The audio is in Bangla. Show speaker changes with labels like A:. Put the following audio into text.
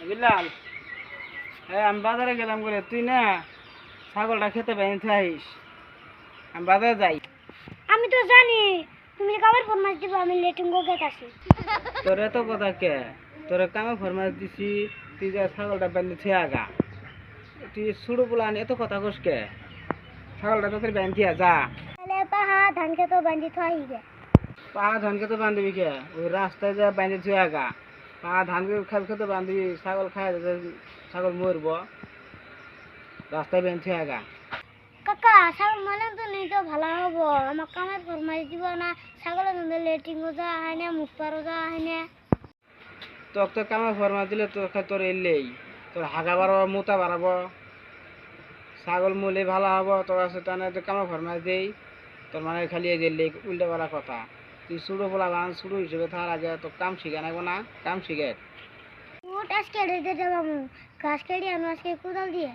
A: বিলাল, আমি বাজারে গেলাম করে, তুই না ছাগলটা খেতে পাইনি থাইস, আমি বাজারে যাই।
B: আমি তো জানি তুমি কাবার ফরমাস দিব, আমি লেটিঙ্গো গেট আসি।
A: তোর এত কথা কে? তোর কামে ফরমাস দিছি, তুই যা ছাগলটা বান্ধি থুয়ে আগা। তুই শুরু বলান এত কথা কস কে? ছাগলটা তোকে বান্ধি যা।
B: তাহলে পাহা ধান খেতো বান্ধি থা হিগে।
A: পাহা ধান খেতে বান্ধবি কে? ওই রাস্তায় যা বান্ধি থুয়ে আগা। পাহা ধান খেতে বান্ধবি, ছাগল খায়, ছাগল মরব। রাস্তায় বান্ধি থুয়ে আগা।
B: কাকা ছাগল মানে তো নেই তো ভালো হবো, আমার কামের ফরমাস দিব না। ছাগলের মধ্যে লেটিঙ্গো যা হয় না, মুখ পারো যা হয় না।
A: তোর কামে ফরমাস দিলে তোর এলেই তোর হাগা বাড়াবো, মোটা বাড়াবো, ছাগল মূলে ভালো হবো। তোর কাছে টানে তো কামে ফরমাস দেই, তোর মানে খালি এলে উল্টা পাল্টা কথা। তুই শুরু বলা গান শুরু হিসেবে থাকার আগে তো কাম শিখে নেবো না, কাম শিখে।
B: উঠ আজকে রেডে দেবামু, ঘাস কেটে আনো আজকে কোদাল দিয়ে।